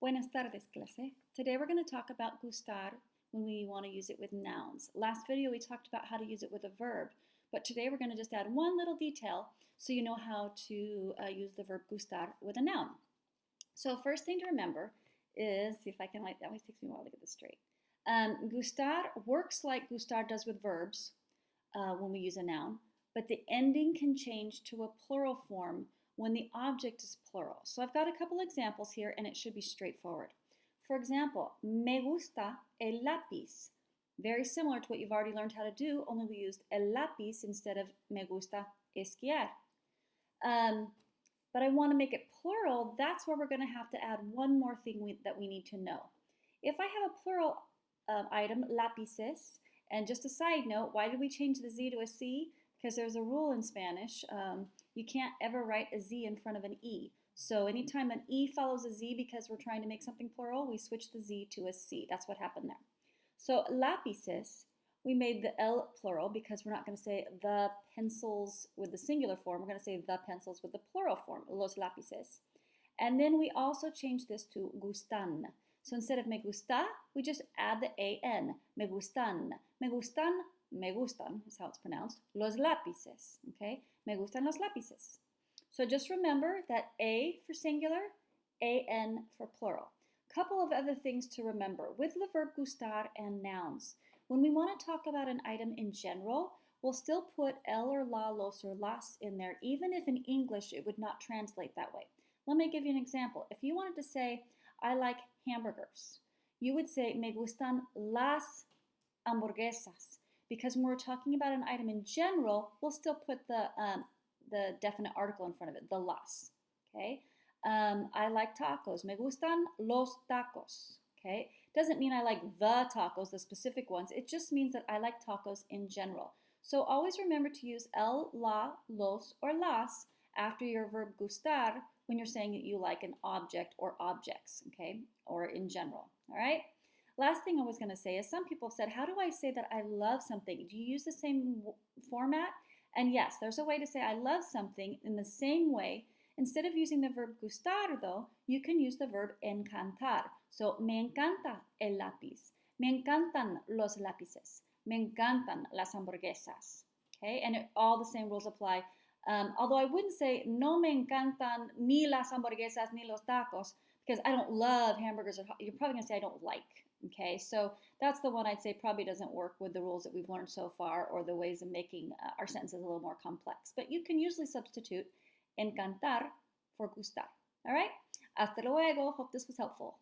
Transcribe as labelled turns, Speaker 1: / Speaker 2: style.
Speaker 1: Buenas tardes, clase. Today we're going to talk about gustar when we want to use it with nouns. Last video we talked about how to use it with a verb, but today we're going to just add one little detail so you know how to use the verb gustar with a noun. So first thing to remember is, see if I can, that always takes me a while to get this straight. Gustar works like gustar does with verbs when we use a noun, but the ending can change to a plural form when the object is plural. So I've got a couple examples here and it should be straightforward. For example, me gusta el lápiz. Very similar to what you've already learned how to do, only we used el lápiz instead of me gusta esquiar. But I want to make it plural. That's where we're going to have to add one more thing that we need to know. If I have a plural item, lápices, and just a side note, why did we change the Z to a C? Because there's a rule in Spanish, you can't ever write a Z in front of an E. So anytime an E follows a Z because we're trying to make something plural, we switch the Z to a C. That's what happened there. So lápices, we made the L plural because we're not going to say the pencils with the singular form. We're going to say the pencils with the plural form, los lápices. And then we also changed this to gustan. So instead of me gusta, we just add the AN, me gustan. Me gustan, me gustan is how it's pronounced, los lápices, okay? Me gustan los lápices. So just remember that A for singular, AN for plural. Couple of other things to remember with the verb gustar and nouns. When we want to talk about an item in general, we'll still put el or la, los or las in there, even if in English it would not translate that way. Let me give you an example. If you wanted to say, I like hamburgers, you would say, me gustan las hamburguesas. Because when we're talking about an item in general, we'll still put the definite article in front of it, the las, okay? I like tacos. Me gustan los tacos, okay? Doesn't mean I like the tacos, the specific ones. It just means that I like tacos in general. So always remember to use el, la, los, or las after your verb gustar when you're saying that you like an object or objects, okay? Or in general, all right? Last thing I was going to say is some people have said, how do I say that I love something? Do you use the same format? And yes, there's a way to say I love something in the same way. Instead of using the verb gustar, though, you can use the verb encantar. So, me encanta el lápiz. Me encantan los lápices. Me encantan las hamburguesas. Okay, and all the same rules apply. Although I wouldn't say no me encantan ni las hamburguesas ni los tacos, because I don't love hamburgers. You're probably going to say I don't like. Okay, so that's the one I'd say probably doesn't work with the rules that we've learned so far or the ways of making our sentences a little more complex. But you can usually substitute encantar for gustar. All right? Hasta luego. Hope this was helpful.